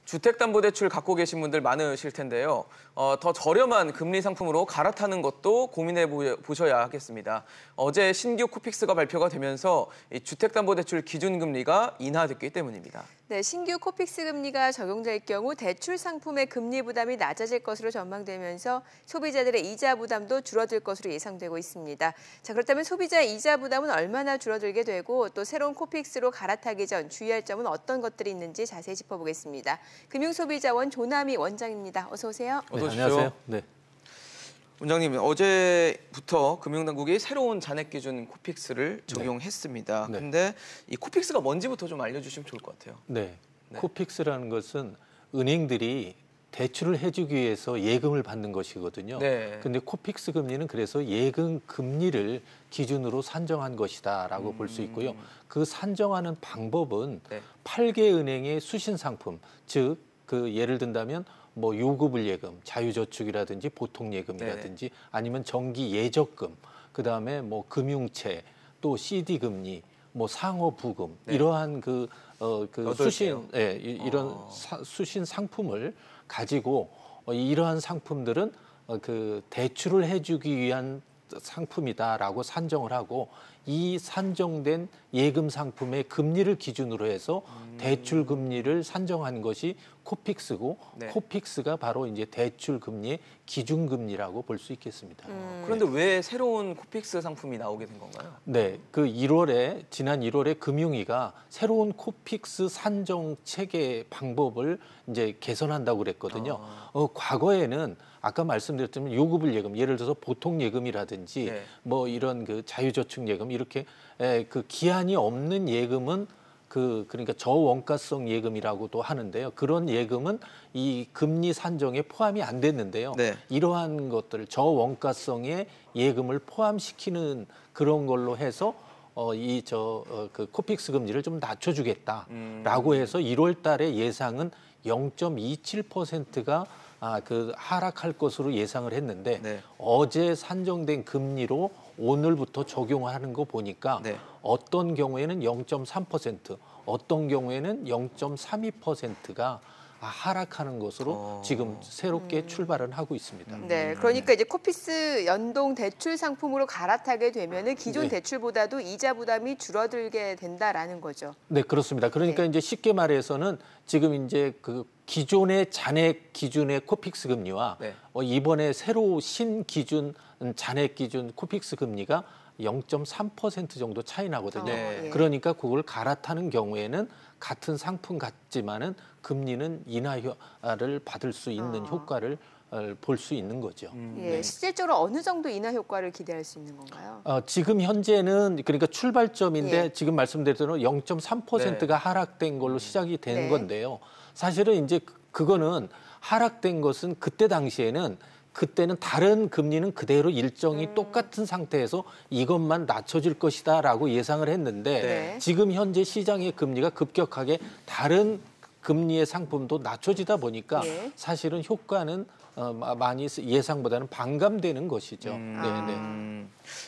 주택담보대출 갖고 계신 분들 많으실 텐데요. 더 저렴한 금리 상품으로 갈아타는 것도 고민해 보셔야 하겠습니다. 어제 신규 코픽스가 발표가 되면서 이 주택담보대출 기준금리가 인하됐기 때문입니다. 네, 신규 코픽스 금리가 적용될 경우 대출 상품의 금리 부담이 낮아질 것으로 전망되면서 소비자들의 이자 부담도 줄어들 것으로 예상되고 있습니다. 자, 그렇다면 소비자의 이자 부담은 얼마나 줄어들게 되고 또 새로운 코픽스로 갈아타기 전 주의할 점은 어떤 것들이 있는지 자세히 짚어보겠습니다. 금융소비자원 조남희 원장입니다. 어서 오세요. 어서 오십시오. 안녕하세요. 네. 원장님, 어제부터 금융당국이 새로운 잔액기준 코픽스를 적용했습니다. 네. 근데 이 코픽스가 뭔지부터 좀 알려주시면 좋을 것 같아요. 네. 코픽스라는 것은 은행들이 대출을 해주기 위해서 예금을 받는 것이거든요. 네. 근데 코픽스 금리는 그래서 예금 금리를 기준으로 산정한 것이다라고 볼 수 있고요. 그 산정하는 방법은 8개 은행의 수신 상품, 즉 그 예를 든다면 뭐 요구불 예금, 자유저축이라든지 보통예금이라든지 아니면 정기 예적금, 그다음에 뭐 금융채, 또 CD 금리, 뭐 상호부금 이러한 그 수신 이런 수신 상품을 가지고 이러한 상품들은 그 대출을 해주기 위한 상품이다라고 산정을 하고 이 산정된 예금 상품의 금리를 기준으로 해서 대출 금리를 산정한 것이 코픽스고 코픽스가 바로 이제 대출 금리의 기준 금리라고 볼 수 있겠습니다. 그런데 왜 새로운 코픽스 상품이 나오게 된 건가요? 네, 그 지난 1월에 금융위가 새로운 코픽스 산정 체계 방법을 이제 개선한다고 그랬거든요. 과거에는 아까 말씀드렸지만 요구불 예금, 예를 들어서 보통 예금이라든지 뭐 이런 그 자유저축 예금 이렇게 그 기한이 없는 예금은 그러니까 저원가성 예금이라고도 하는데요. 그런 예금은 이 금리 산정에 포함이 안 됐는데요. 이러한 것들 저원가성의 예금을 포함시키는 그런 걸로 해서 그 코픽스 금리를 좀 낮춰주겠다라고 해서 1월 달에 예상은 0.27%가 하락할 것으로 예상을 했는데 어제 산정된 금리로 오늘부터 적용하는 거 보니까 어떤 경우에는 0.3%, 어떤 경우에는 0.32%가 하락하는 것으로 지금 새롭게 출발을 하고 있습니다. 네, 그러니까 이제 코픽스 연동 대출 상품으로 갈아타게 되면은 기존 대출보다도 이자 부담이 줄어들게 된다라는 거죠. 네, 그렇습니다. 그러니까 이제 쉽게 말해서는 지금 이제 그 기존의 잔액 기준의 코픽스 금리와 이번에 새로 신기준 잔액 기준 코픽스 금리가 0.3% 정도 차이 나거든요. 그러니까 그걸 갈아타는 경우에는 같은 상품 같지만은 금리는 인하를 받을 수 있는 효과를 볼 수 있는 거죠. 실질적으로 어느 정도 인하 효과를 기대할 수 있는 건가요? 지금 현재는 그러니까 출발점인데 지금 말씀드린 대로 0.3%가 하락된 걸로 시작이 된 건데요. 사실은 이제 그거는 하락된 것은 그때는 다른 금리는 그대로 일정이 똑같은 상태에서 이것만 낮춰질 것이다라고 예상을 했는데 지금 현재 시장의 금리가 급격하게 다른 금리의 상품도 낮춰지다 보니까 사실은 효과는 많이 예상보다는 반감되는 것이죠.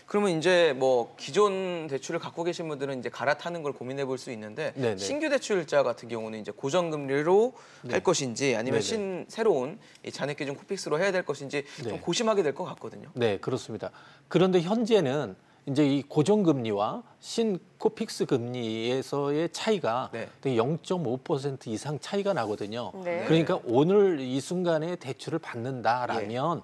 그러면 이제 뭐 기존 대출을 갖고 계신 분들은 이제 갈아타는 걸 고민해 볼 수 있는데 신규 대출자 같은 경우는 이제 고정금리로 할 것인지 아니면 새로운 이 잔액기준 코픽스로 해야 될 것인지 좀 고심하게 될 것 같거든요. 네, 그렇습니다. 그런데 현재는 이제 이 고정금리와 신코픽스 금리에서의 차이가 0.5% 이상 차이가 나거든요. 그러니까 오늘 이 순간에 대출을 받는다라면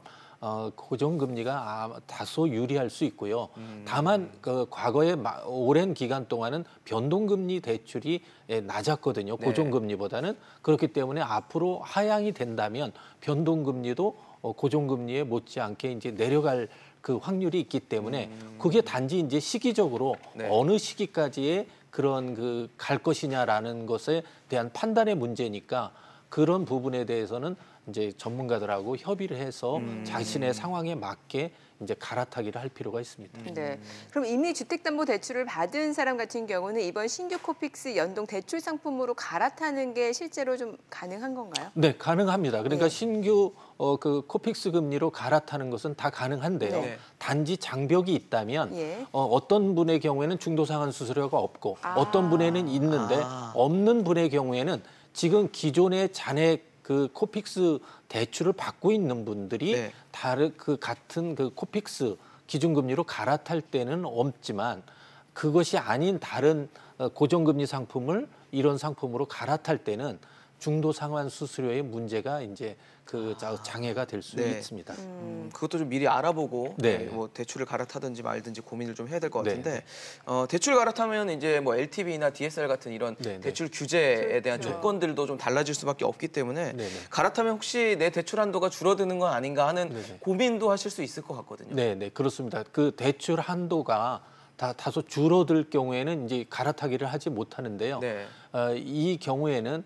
고정금리가 다소 유리할 수 있고요. 다만 그 과거에 오랜 기간 동안은 변동금리 대출이 낮았거든요. 고정금리보다는. 그렇기 때문에 앞으로 하향이 된다면 변동금리도 고정금리에 못지않게 이제 내려갈 그 확률이 있기 때문에 그게 단지 이제 시기적으로 어느 시기까지의 그런 갈 것이냐라는 것에 대한 판단의 문제니까 그런 부분에 대해서는 이제 전문가들하고 협의를 해서 자신의 상황에 맞게 이제 갈아타기를 할 필요가 있습니다. 그럼 이미 주택담보대출을 받은 사람 같은 경우는 이번 신규 코픽스 연동 대출 상품으로 갈아타는 게 실제로 좀 가능한 건가요? 네, 가능합니다. 그러니까 신규 그 코픽스 금리로 갈아타는 것은 다 가능한데요. 단지 장벽이 있다면 어떤 분의 경우에는 중도상환 수수료가 없고 어떤 분에는 있는데 없는 분의 경우에는 지금 기존의 잔액 그 코픽스 대출을 받고 있는 분들이 네. 다른 그 같은 그 코픽스 기준금리로 갈아탈 때는 없지만 그것이 아닌 다른 고정금리 상품을 이런 상품으로 갈아탈 때는 중도 상환 수수료의 문제가 이제 그 장애가 될 수 네. 있습니다. 그것도 좀 미리 알아보고 네. 뭐 대출을 갈아타든지 말든지 고민을 좀 해야 될 것 같은데 네. 대출 갈아타면 이제 뭐 LTV나 DSR 같은 이런 네. 대출 규제에 대한 그렇죠. 조건들도 좀 달라질 수밖에 없기 때문에 네. 갈아타면 혹시 내 대출 한도가 줄어드는 건 아닌가 하는 네. 고민도 하실 수 있을 것 같거든요. 네, 네, 그렇습니다. 그 대출 한도가 다소 줄어들 경우에는 이제 갈아타기를 하지 못하는데요. 네. 이 경우에는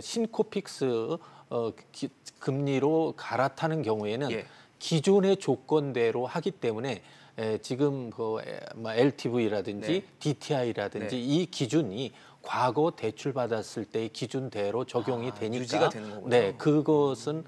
신코픽스 금리로 갈아타는 경우에는 예. 기존의 조건대로 하기 때문에 지금 LTV라든지 네. DTI라든지 네. 이 기준이 과거 대출 받았을 때의 기준대로 적용이 되니까 유지가 되는 거군요. 네, 그것은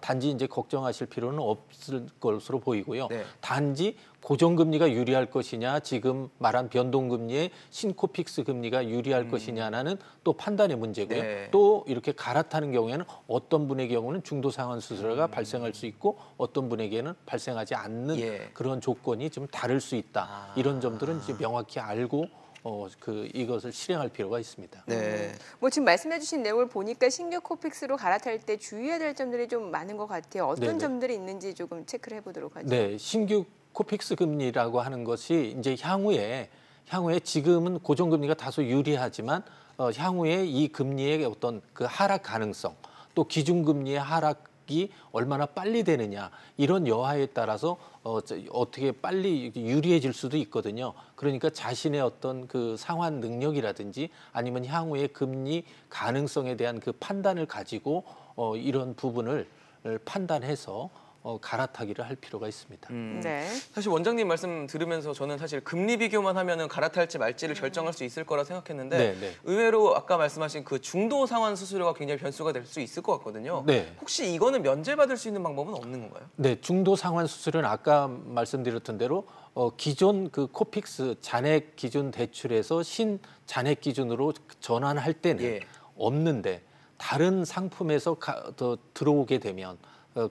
단지 이제 걱정하실 필요는 없을 것으로 보이고요. 네. 단지 고정금리가 유리할 것이냐, 지금 말한 변동금리의 신코픽스 금리가 유리할 것이냐는 또 판단의 문제고요. 네. 또 이렇게 갈아타는 경우에는 어떤 분의 경우는 중도 상환 수수료가 발생할 수 있고 어떤 분에게는 발생하지 않는 예. 그런 조건이 좀 다를 수 있다. 이런 점들은 이제 명확히 알고 이것을 실행할 필요가 있습니다. 네. 뭐 지금 말씀해주신 내용을 보니까 신규 코픽스로 갈아탈 때 주의해야 될 점들이 좀 많은 것 같아요. 어떤 네네. 점들이 있는지 조금 체크를 해보도록 하죠. 네, 신규 코픽스 금리라고 하는 것이 이제 향후에 지금은 고정금리가 다소 유리하지만 향후에 이 금리의 어떤 그 하락 가능성, 또 기준금리의 하락이 얼마나 빨리 되느냐 이런 여하에 따라서 어떻게 빨리 유리해질 수도 있거든요. 그러니까 자신의 어떤 그 상환 능력이라든지 아니면 향후의 금리 가능성에 대한 그 판단을 가지고 이런 부분을 판단해서 갈아타기를 할 필요가 있습니다. 네. 사실 원장님 말씀 들으면서 저는 사실 금리 비교만 하면은 갈아탈지 말지를 결정할 수 있을 거라 생각했는데 네. 의외로 아까 말씀하신 그 중도 상환 수수료가 굉장히 변수가 될 수 있을 것 같거든요. 네. 혹시 이거는 면제받을 수 있는 방법은 없는 건가요? 네, 중도 상환 수수료는 아까 말씀드렸던 대로 기존 그 코픽스 잔액 기준 대출에서 신 잔액 기준으로 전환할 때는 예. 없는데 다른 상품에서 더 들어오게 되면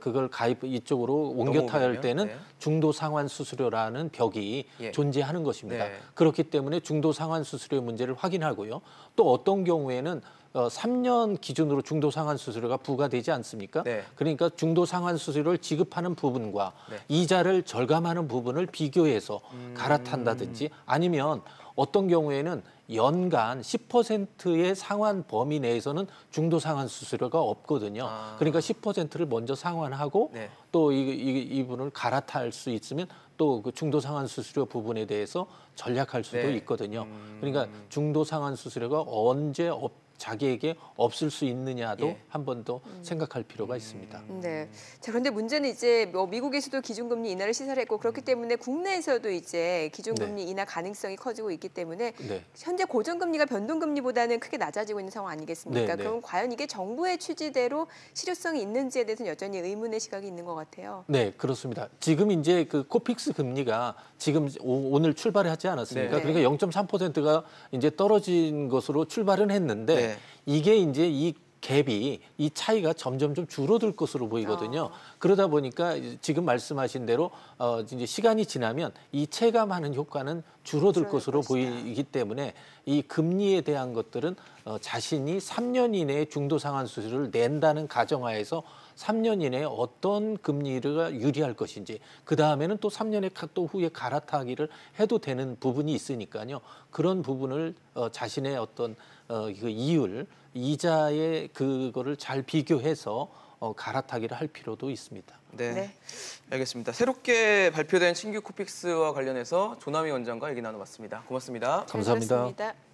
그걸 이쪽으로 옮겨 탈 때는 네. 중도 상환 수수료라는 벽이 예. 존재하는 것입니다. 네. 그렇기 때문에 중도 상환 수수료 문제를 확인하고요. 또 어떤 경우에는 3년 기준으로 중도 상환 수수료가 부과되지 않습니까? 네. 그러니까 중도 상환 수수료를 지급하는 부분과 네. 이자를 절감하는 부분을 비교해서 갈아탄다든지 아니면 어떤 경우에는 연간 10%의 상환 범위 내에서는 중도 상환 수수료가 없거든요. 그러니까 10%를 먼저 상환하고 네. 또 이분을 갈아탈 수 있으면 또 그 중도 상환 수수료 부분에 대해서 전략할 수도 네. 있거든요. 그러니까 중도 상환 수수료가 언제 자기에게 없을 수 있느냐도 예. 한 번 더 생각할 필요가 있습니다. 네. 자, 그런데 문제는 이제 뭐 미국에서도 기준금리 인하를 시사했고 그렇기 때문에 국내에서도 이제 기준금리 인하 가능성이 커지고 있기 때문에 네. 현재 고정금리가 변동금리보다는 크게 낮아지고 있는 상황 아니겠습니까? 네. 그럼 과연 이게 정부의 취지대로 실효성이 있는지에 대해서는 여전히 의문의 시각이 있는 것 같아요. 네, 그렇습니다. 지금 이제 그 코픽스 금리가 지금 오늘 출발을 하지 않았습니까? 네. 그러니까 0.3%가 이제 떨어진 것으로 출발은 했는데 네. 이게 이제 이 갭이 이 차이가 점점 좀 줄어들 것으로 보이거든요. 그러다 보니까 지금 말씀하신 대로 이제 시간이 지나면 이 체감하는 효과는 줄어들 것으로 보이기 때문에 이 금리에 대한 것들은 자신이 3년 이내에 중도 상환 수수료를 낸다는 가정하에서 3년 이내에 어떤 금리가 유리할 것인지 그 다음에는 또 3년에 또 후에 갈아타기를 해도 되는 부분이 있으니까요. 그런 부분을 자신의 어떤 그 이자의 그거를 잘 비교해서 갈아타기를 할 필요도 있습니다. 네. 알겠습니다. 새롭게 발표된 신규 코픽스와 관련해서 조남희 원장과 얘기 나눠봤습니다. 고맙습니다. 감사합니다. 잘 들었습니다.